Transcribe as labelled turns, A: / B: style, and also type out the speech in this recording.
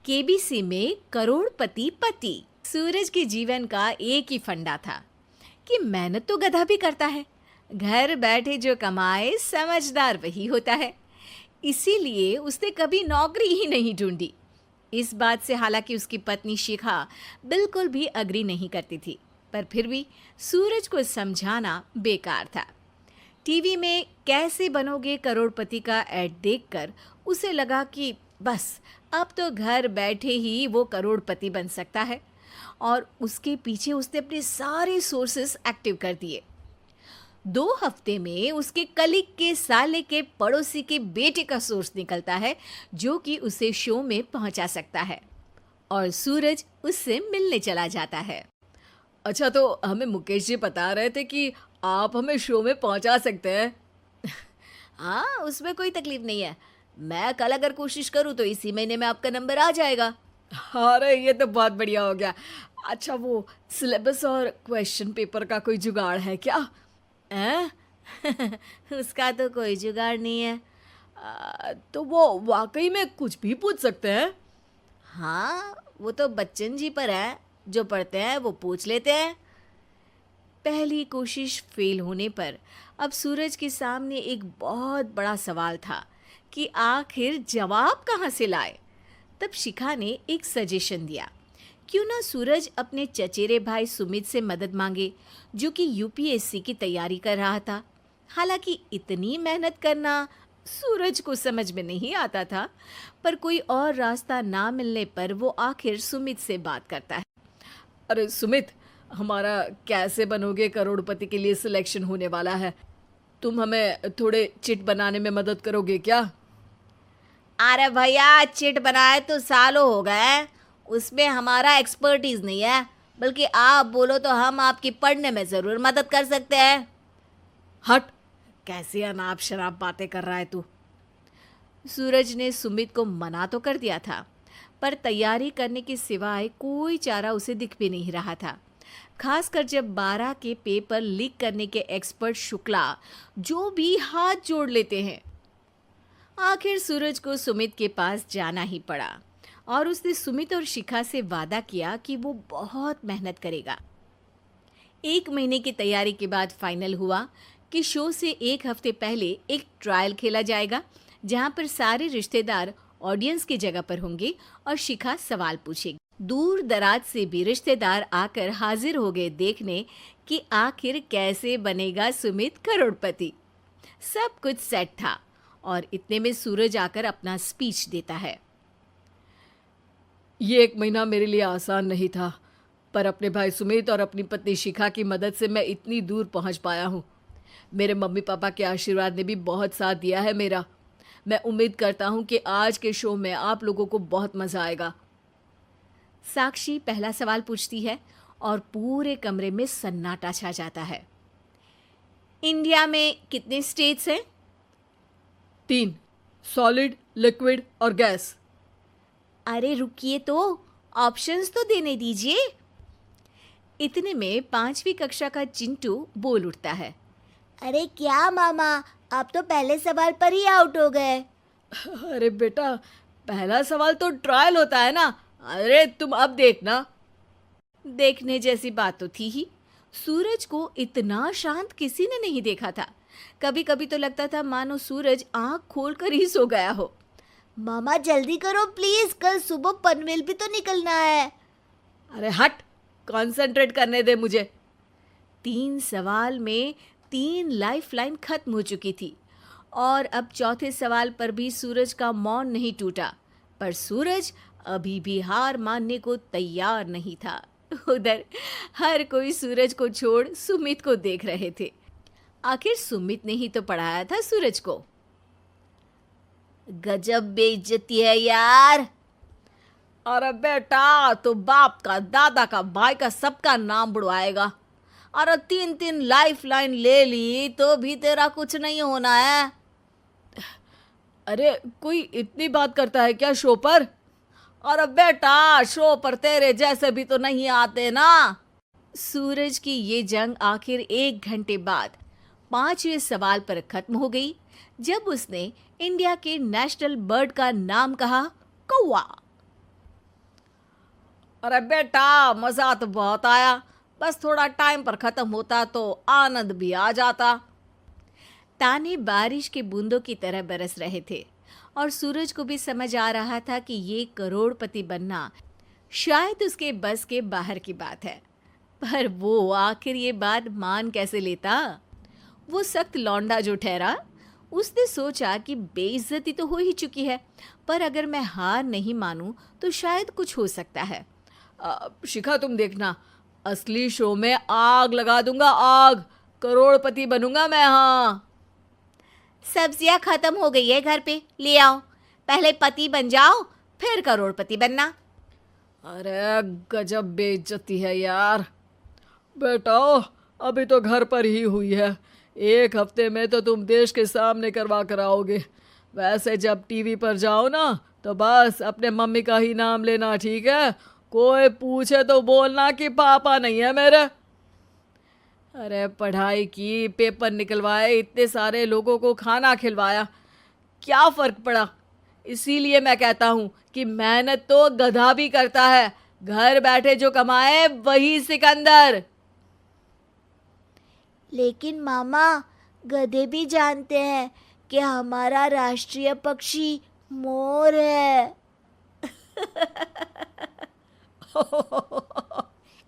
A: KBC में करोड़पति पति। सूरज के जीवन का एक ही फंडा था कि मेहनत तो गधा भी करता है, घर बैठे जो कमाए समझदार वही होता है। इसीलिए उसने कभी नौकरी ही नहीं ढूंढी। इस बात से हालांकि उसकी पत्नी शिखा बिल्कुल भी अग्री नहीं करती थी, पर फिर भी सूरज को समझाना बेकार था। टीवी में कैसे बनोगे करोड़पति का ऐड देखकर उसे लगा कि बस अब तो घर बैठे ही वो करोड़पति बन सकता है, और उसके पीछे उसने अपने सारे सोर्सेस एक्टिव कर दिए। 2 हफ्ते में उसके कलीग के साले के पड़ोसी के बेटे का सोर्स निकलता है जो कि उसे शो में पहुंचा सकता है, और सूरज उससे मिलने चला जाता है।
B: अच्छा, तो हमें मुकेश जी बता रहे थे कि आप हमें शो में पहुंचा सकते हैं।
A: हाँ, उसमें कोई तकलीफ नहीं है। मैं कल अगर कोशिश करूँ तो इसी महीने में आपका नंबर आ जाएगा।
B: अरे ये तो बहुत बढ़िया हो गया। अच्छा, वो सिलेबस और क्वेश्चन पेपर का कोई जुगाड़ है क्या?
A: हैं? उसका तो कोई जुगाड़ नहीं है।
B: तो वो वाकई में कुछ भी पूछ सकते हैं?
A: हाँ, वो तो बच्चन जी पर है, जो पढ़ते हैं वो पूछ लेते हैं। पहली कोशिश फेल होने पर अब सूरज के सामने एक बहुत बड़ा सवाल था कि आखिर जवाब कहाँ से लाए। तब शिखा ने एक सजेशन दिया, क्यों ना सूरज अपने चचेरे भाई सुमित से मदद मांगे, जो कि यूपीएससी की तैयारी कर रहा था। हालांकि इतनी मेहनत करना सूरज को समझ में नहीं आता था, पर कोई और रास्ता ना मिलने पर वो आखिर सुमित से बात करता है।
B: अरे सुमित, हमारा कैसे बनोगे करोड़पति के लिए सिलेक्शन होने वाला है। तुम हमें थोड़े चिट बनाने में मदद करोगे क्या?
A: अरे भैया, चिट बनाए तो सालों हो गए, उसमें हमारा एक्सपर्टीज नहीं है, बल्कि आप बोलो तो हम आपकी पढ़ने में ज़रूर मदद कर सकते हैं।
B: हट, कैसी अनाप शराब बातें कर रहा है तू।
A: सूरज ने सुमित को मना तो कर दिया था, पर तैयारी करने के सिवाय कोई चारा उसे दिख भी नहीं रहा था। खासकर जब 12 के पेपर लीक करने के एक्सपर्ट शुक्ला जो भी हाथ जोड़ लेते हैं। आखिर सूरज को सुमित के पास जाना ही पड़ा, और उसने सुमित और शिखा से वादा किया कि वो बहुत मेहनत करेगा। 1 महीने की तैयारी के बाद फाइनल हुआ कि शो से 1 हफ्ते पहले एक ट्रायल खेला जाएगा, जहां पर सारे रिश्तेदार ऑडियंस की जगह पर होंगे और शिखा सवाल पूछेगी। दूर दराज से भी रिश्तेदार आकर हाजिर हो गए देखने कि आखिर कैसे बनेगा सुमित करोड़पति। सब कुछ सेट था, और इतने में सूरज आकर अपना स्पीच देता है।
B: ये 1 महीना मेरे लिए आसान नहीं था, पर अपने भाई सुमित और अपनी पत्नी शिखा की मदद से मैं इतनी दूर पहुंच पाया हूँ। मेरे मम्मी पापा के आशीर्वाद ने भी बहुत साथ दिया है मेरा। मैं उम्मीद करता हूँ कि आज के शो में आप लोगों को बहुत मज़ा आएगा।
A: साक्षी पहला सवाल पूछती है और पूरे कमरे में सन्नाटा छा जाता है। इंडिया में कितने स्टेट्स हैं?
B: 3, सॉलिड, लिक्विड और गैस।
A: अरे रुकिए, तो ऑप्शंस तो देने दीजिए। इतने में 5वीं कक्षा का चिंटू बोल उठता है।
C: अरे क्या मामा, आप तो पहले सवाल पर ही आउट हो गए।
B: अरे बेटा, पहला सवाल तो ट्रायल होता है ना। अरे तुम अब देखना।
A: देखने जैसी बात तो थी ही। सूरज को इतना शांत किसी ने नहीं देखा था। कभी कभी तो लगता था मानो सूरज आंख खोलकर ही सो गया हो।
C: मामा जल्दी करो प्लीज, कल सुबह पनवेल भी तो निकलना है।
B: अरे हट, कंसंट्रेट करने दे मुझे।
A: 3 सवाल में 3 लाइफलाइन खत्म हो चुकी थी, और अब चौथे सवाल पर भी सूरज का मौन नहीं टूटा। पर सूरज अभी भी हार मानने को तैयार नहीं था। उधर हर कोई सूरज को छोड़ सुमित को देख रहे थे। आखिर सुमित ने ही तो पढ़ाया था सूरज को।
C: गजब बेइज्जती है यार।
B: अरे बेटा, तो बाप का, दादा का, भाई का, सबका नाम बुड़वाएगा।
A: अरे 3 लाइफलाइन ले ली तो भी तेरा कुछ नहीं होना है।
B: अरे कोई इतनी बात करता है क्या शो पर?
A: अरे बेटा, शो पर तेरे जैसे भी तो नहीं आते ना। सूरज की ये जंग आखिर 1 घंटे बाद 5वें सवाल पर खत्म हो गई, जब उसने इंडिया के नेशनल बर्ड का नाम कहा, कौवा।
B: अरे बेटा, मजा तो बहुत आया, बस थोड़ा टाइम पर खत्म होता तो आनंद भी आ जाता।
A: ताने बारिश की बूंदों की तरह बरस रहे थे और सूरज को भी समझ आ रहा था कि ये करोड़पति बनना शायद उसके बस के बाहर की बात है। पर वो आखिर ये बात मान कैसे लेता? वो सख्त लौंडा जो ठहरा, उसने सोचा कि बेइज्जती तो हो ही चुकी है, पर अगर मैं हार नहीं मानूं तो शायद कुछ हो सकता है।
B: शिखा, तुम देखना, असली शो में आग लगा दूंगा, आग, करोड़पति बनूंगा मैं। हाँ,
A: सब्जियां खत्म हो गई है घर पे, ले आओ। पहले पति बन जाओ, फिर करोड़पति बनना।
B: अरे गजब बेइज्जती है यार। बेटा, अभी तो घर पर ही हुई है, 1 हफ्ते में तो तुम देश के सामने करवा कर आओगे। वैसे जब टीवी पर जाओ ना तो बस अपने मम्मी का ही नाम लेना, ठीक है? कोई पूछे तो बोलना कि पापा नहीं है मेरे। अरे पढ़ाई की, पेपर निकलवाए, इतने सारे लोगों को खाना खिलवाया, क्या फ़र्क पड़ा? इसीलिए मैं कहता हूँ कि मेहनत तो गधा भी करता है, घर बैठे जो कमाए वही सिकंदर।
C: लेकिन मामा, गधे भी जानते हैं कि हमारा राष्ट्रीय पक्षी मोर है।